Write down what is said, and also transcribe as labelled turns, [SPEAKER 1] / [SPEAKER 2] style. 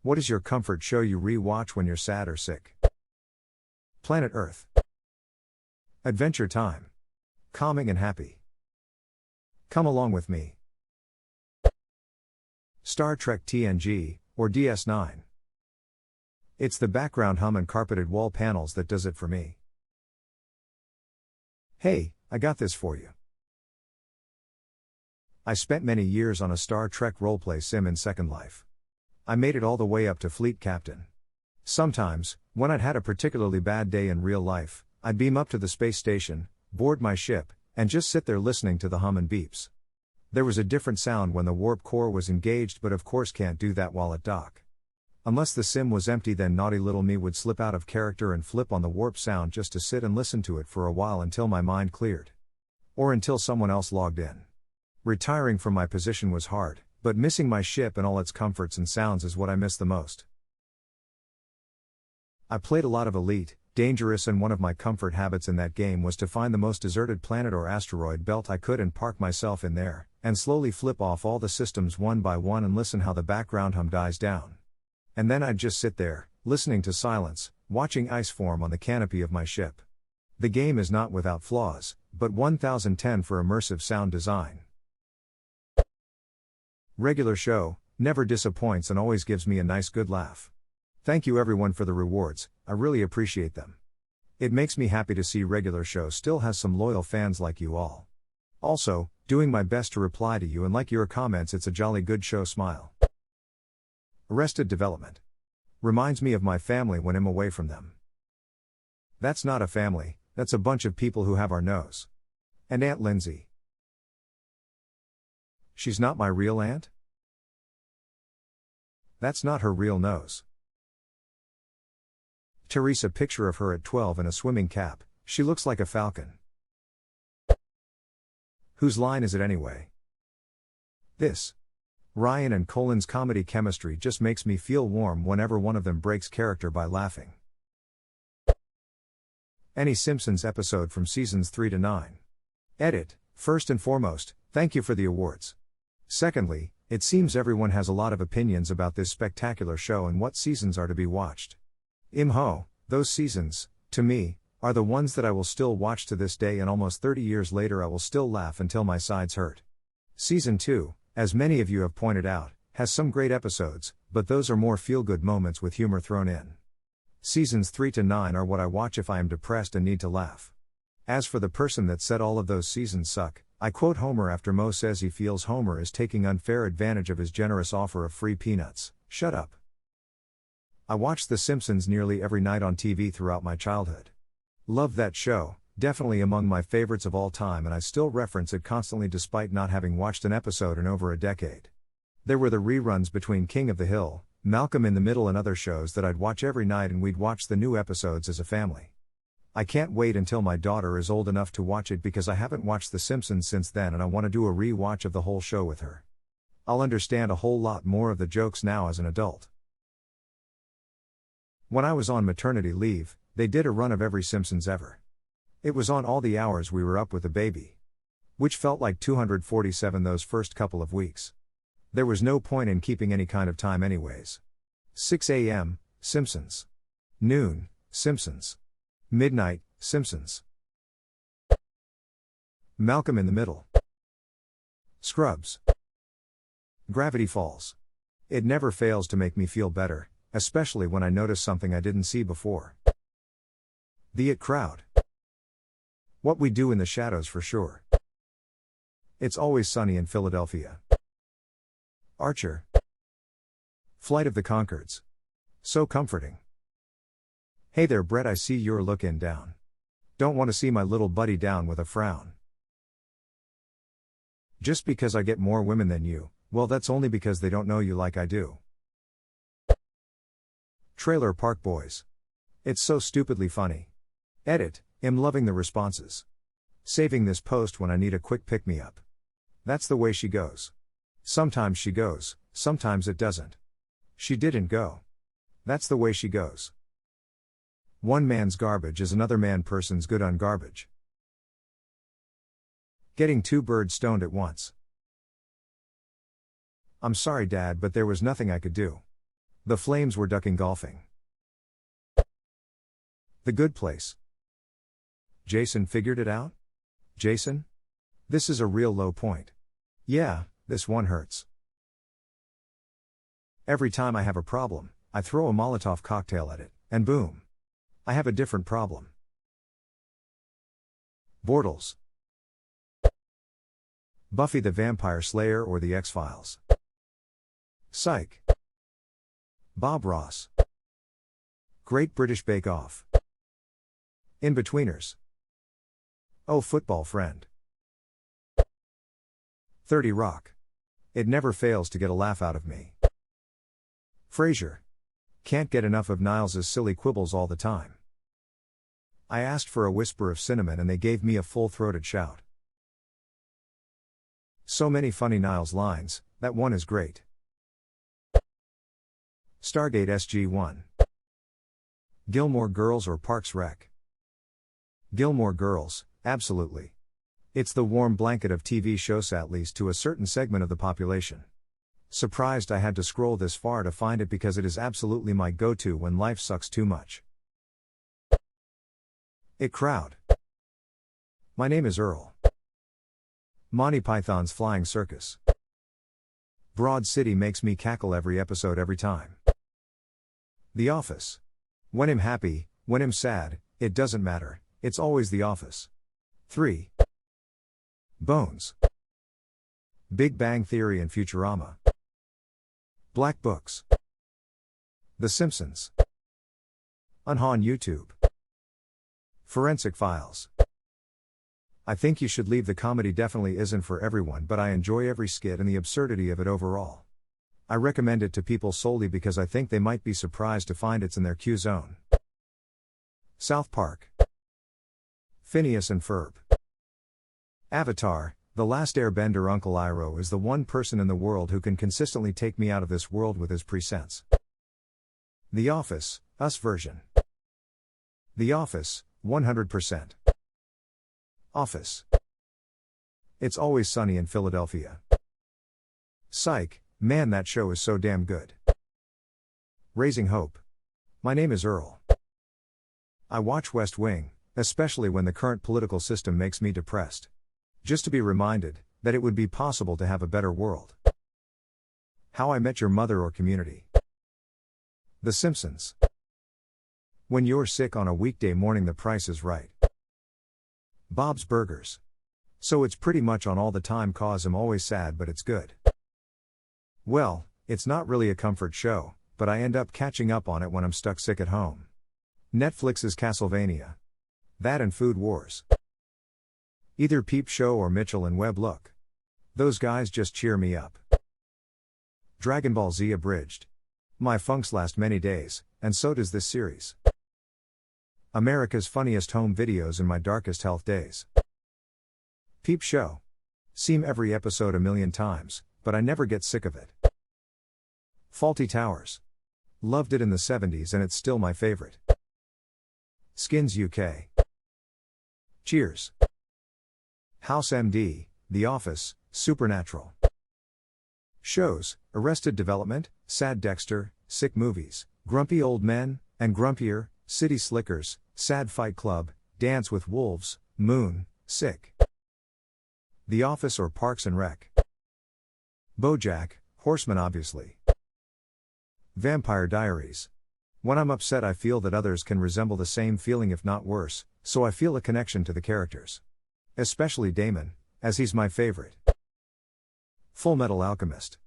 [SPEAKER 1] What is your comfort show you re-watch when you're sad or sick? Planet Earth. Adventure Time. Calming and happy. Come along with me. Star Trek TNG, or DS9. It's the background hum and carpeted wall panels that does it for me. Hey, I got this for you. I spent many years on a Star Trek roleplay sim in Second Life. I made it all the way up to Fleet Captain. Sometimes, when I'd had a particularly bad day in real life, I'd beam up to the space station, board my ship, and just sit there listening to the hum and beeps. There was a different sound when the warp core was engaged, but of course can't do that while at dock. Unless the sim was empty, then naughty little me would slip out of character and flip on the warp sound just to sit and listen to it for a while until my mind cleared. Or until someone else logged in. Retiring from my position was hard, but missing my ship and all its comforts and sounds is what I miss the most. I played a lot of Elite, Dangerous, and one of my comfort habits in that game was to find the most deserted planet or asteroid belt I could and park myself in there, and slowly flip off all the systems one by one and listen how the background hum dies down. And then I'd just sit there, listening to silence, watching ice form on the canopy of my ship. The game is not without flaws, but 1010 for immersive sound design. Regular show, never disappoints and always gives me a nice good laugh. Thank you everyone for the rewards, I really appreciate them. It makes me happy to see Regular Show still has some loyal fans like you all. Also, doing my best to reply to you and like your comments. It's a jolly good show. Smile. Arrested Development. Reminds me of my family when I'm away from them. That's not a family, that's a bunch of people who have our nose. And Aunt Lindsay. She's not my real aunt? That's not her real nose. Teresa, picture of her at 12 in a swimming cap, she looks like a falcon. Whose line is it anyway? This. Ryan and Colin's comedy chemistry just makes me feel warm whenever one of them breaks character by laughing. Any Simpsons episode from seasons 3 to 9. Edit. First and foremost, thank you for the awards. Secondly, it seems everyone has a lot of opinions about this spectacular show and what seasons are to be watched. Imho, those seasons, to me, are the ones that I will still watch to this day, and almost 30 years later I will still laugh until my sides hurt. Season 2, as many of you have pointed out, has some great episodes, but those are more feel-good moments with humor thrown in. Seasons 3 to 9 are what I watch if I am depressed and need to laugh. As for the person that said all of those seasons suck, I quote Homer after Moe says he feels Homer is taking unfair advantage of his generous offer of free peanuts. Shut up. I watched The Simpsons nearly every night on TV throughout my childhood. Loved that show, definitely among my favorites of all time, and I still reference it constantly despite not having watched an episode in over a decade. There were the reruns between King of the Hill, Malcolm in the Middle and other shows that I'd watch every night, and we'd watch the new episodes as a family. I can't wait until my daughter is old enough to watch it because I haven't watched The Simpsons since then and I want to do a re-watch of the whole show with her. I'll understand a whole lot more of the jokes now as an adult. When I was on maternity leave, they did a run of every Simpsons ever. It was on all the hours we were up with the baby. Which felt like 247 those first couple of weeks. There was no point in keeping any kind of time anyways. 6 a.m., Simpsons. Noon, Simpsons. Midnight, Simpsons. Malcolm in the Middle. Scrubs. Gravity Falls. It never fails to make me feel better, especially when I notice something I didn't see before. The It Crowd. What We Do in the Shadows for sure. It's Always Sunny in Philadelphia. Archer. Flight of the Conchords. So comforting. Hey there Brett, I see you're looking down. Don't want to see my little buddy down with a frown. Just because I get more women than you, well that's only because they don't know you like I do. Trailer Park Boys. It's so stupidly funny. Edit, I'm loving the responses. Saving this post when I need a quick pick-me-up. That's the way she goes. Sometimes she goes, sometimes it doesn't. She didn't go. That's the way she goes. One man's garbage is another person's good on garbage. Getting two birds stoned at once. I'm sorry Dad, but there was nothing I could do. The Flames were ducking golfing. The Good Place. Jason figured it out? Jason? This is a real low point. Yeah, this one hurts. Every time I have a problem, I throw a Molotov cocktail at it, and boom. I have a different problem. Bortles. Buffy the Vampire Slayer or The X-Files. Psych. Bob Ross. Great British Bake Off. In-Betweeners. Oh, Football Friend. 30 Rock. It never fails to get a laugh out of me. Frasier. Can't get enough of Niles's silly quibbles all the time. I asked for a whisper of cinnamon and they gave me a full-throated shout. So many funny Niles lines, that one is great. Stargate SG-1. Gilmore Girls or Parks Rec? Gilmore Girls, absolutely. It's the warm blanket of TV shows, at least to a certain segment of the population. Surprised I had to scroll this far to find it because it is absolutely my go-to when life sucks too much. It Crowd. My name is Earl. Monty Python's Flying Circus. Broad City makes me cackle every episode every time. The Office. When I'm happy, when I'm sad, it doesn't matter, it's always The Office. 3. Bones. Big Bang Theory and Futurama. Black Books. The Simpsons. On YouTube. Forensic Files. I think you should leave. The comedy definitely isn't for everyone, but I enjoy every skit and the absurdity of it overall. I recommend it to people solely because I think they might be surprised to find it's in their Q zone. South Park. Phineas and Ferb. Avatar, The Last Airbender. Uncle Iroh is the one person in the world who can consistently take me out of this world with his presents. The Office, Us version. The Office, 100%. Office. It's Always Sunny in Philadelphia. Psych, man, that show is so damn good. Raising Hope. My name is Earl. I watch West Wing, especially when the current political system makes me depressed. Just to be reminded that it would be possible to have a better world. How I Met Your Mother or Community. The Simpsons. When you're sick on a weekday morning, The Price is Right. Bob's Burgers. So it's pretty much on all the time 'cause I'm always sad, but it's good. Well, it's not really a comfort show, but I end up catching up on it when I'm stuck sick at home. Netflix's Castlevania. That and Food Wars. Either Peep Show or Mitchell and Webb. Look. Those guys just cheer me up. Dragon Ball Z Abridged. My funks last many days, and so does this series. America's Funniest Home Videos in My Darkest Health Days. Peep Show. Seen every episode a million times, but I never get sick of it. Fawlty Towers. Loved it in the 70s and it's still my favorite. Skins UK. Cheers. House MD, The Office, Supernatural. Shows, Arrested Development, Sad Dexter, Sick Movies, Grumpy Old Men, and Grumpier, City Slickers, Sad Fight Club, Dance with Wolves, Moon, Sick. The Office or Parks and Rec. BoJack Horseman obviously. Vampire Diaries. When I'm upset I feel that others can resemble the same feeling if not worse, so I feel a connection to the characters. Especially Damon, as he's my favorite. Full Metal Alchemist.